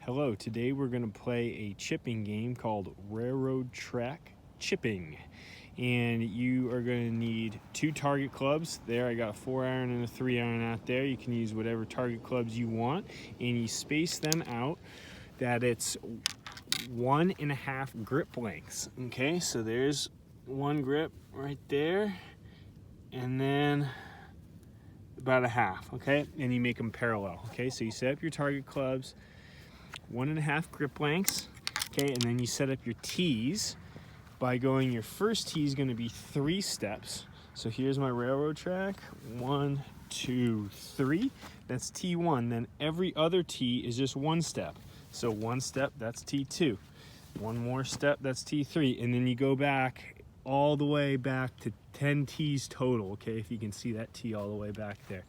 Hello, today we're going to play a chipping game called Railroad Track Chipping. And you are going to need 2 target clubs. There, I got a 4-iron and a 3-iron out there. You can use whatever target clubs you want, and you space them out that it's 1.5 grip lengths. Okay, so there's one grip right there, and then about a half, okay? And you make them parallel, okay? So you set up your target clubs, 1.5 grip lengths, okay? And then you set up your tees by going, your first tee is gonna be 3 steps. So here's my railroad track, 1, 2, 3. That's T1. Then every other tee is just 1 step. So 1 step, that's T2. 1 more step, that's T3. And then you go back all the way back to 10 tees total, okay? If you can see that tee all the way back there.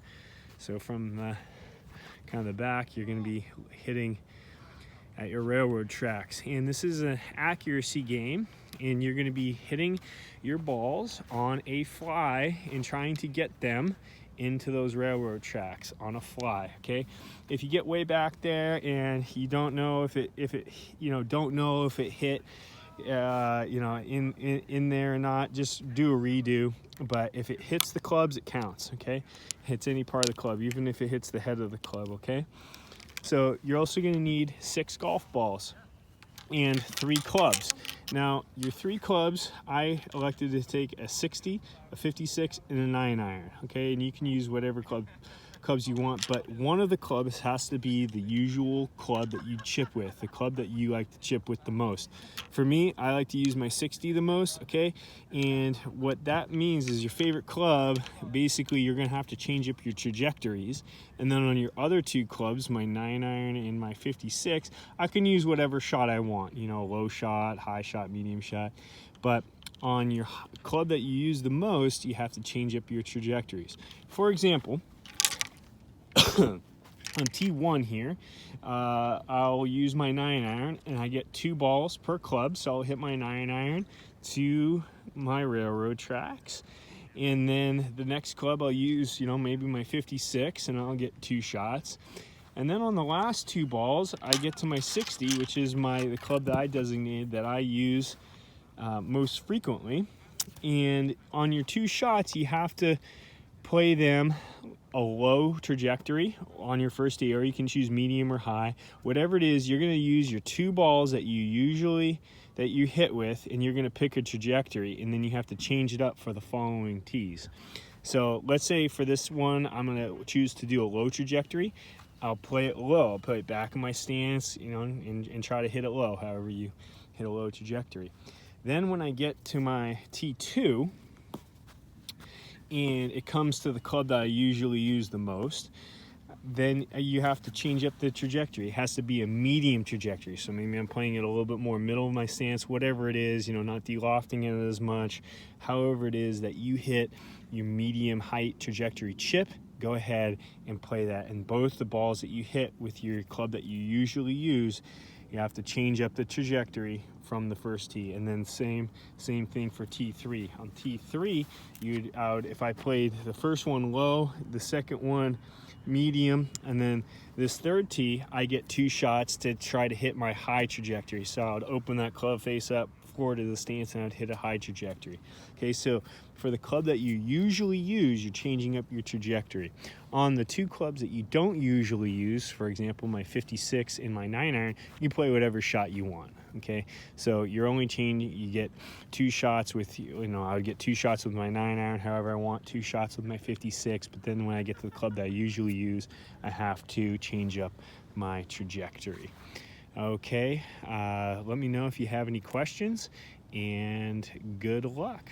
So from kind of the back, you're gonna be hitting at your railroad tracks. And this is an accuracy game, and you're gonna be hitting your balls on a fly and trying to get them into those railroad tracks on a fly, okay? If you get way back there and you don't know if it hit in there or not, just do a redo. But if it hits the clubs, it counts, okay? Hits any part of the club, even if it hits the head of the club, okay? So you're also going to need 6 golf balls and 3 clubs. Now, your 3 clubs, I elected to take a 60, a 56, and a 9-iron, okay? And you can use whatever clubs you want, but one of the clubs has to be the usual club that you chip with, the club that you like to chip with the most. For me, I like to use my 60 the most, okay? And what that means is your favorite club, basically you're gonna have to change up your trajectories. And then on your other 2 clubs, my 9-iron and my 56, I can use whatever shot I want, low shot, high shot, medium shot. But on your club that you use the most, you have to change up your trajectories. For example, on T1 here, I'll use my 9-iron, and I get 2 balls per club, so I'll hit my 9-iron to my railroad tracks. And then the next club I'll use, maybe my 56, and I'll get 2 shots. And then on the last 2 balls, I get to my 60, which is the club that I designated that I use most frequently. And on your 2 shots, you have to play them a low trajectory on your first tee, or you can choose medium or high. Whatever it is, you're going to use your 2 balls that you hit with, and you're going to pick a trajectory, and then you have to change it up for the following tees. So let's say for this one, I'm going to choose to do a low trajectory. I'll play it low. I'll put it back in my stance, and try to hit it low, however you hit a low trajectory. Then when I get to my T2, and it comes to the club that I usually use the most, then you have to change up the trajectory. It has to be a medium trajectory. So maybe I'm playing it a little bit more middle of my stance, whatever it is, not de-lofting it as much. However it is that you hit your medium height trajectory chip, go ahead and play that. And both the balls that you hit with your club that you usually use, you have to change up the trajectory from the first tee. And then same thing for T3. On T3, if I played the first one low, the second one medium, and then this third tee, I get 2 shots to try to hit my high trajectory. So I would open that club face up forward to the stance, and I'd hit a high trajectory. Okay, so for the club that you usually use, you're changing up your trajectory. On the 2 clubs that you don't usually use, for example, my 56 and my 9-iron, you play whatever shot you want. Okay, so you're only changing, you get 2 shots with, I would get 2 shots with my 9-iron, however I want, 2 shots with my 56, but then when I get to the club that I usually use, I have to change up my trajectory. Okay, let me know if you have any questions, and good luck.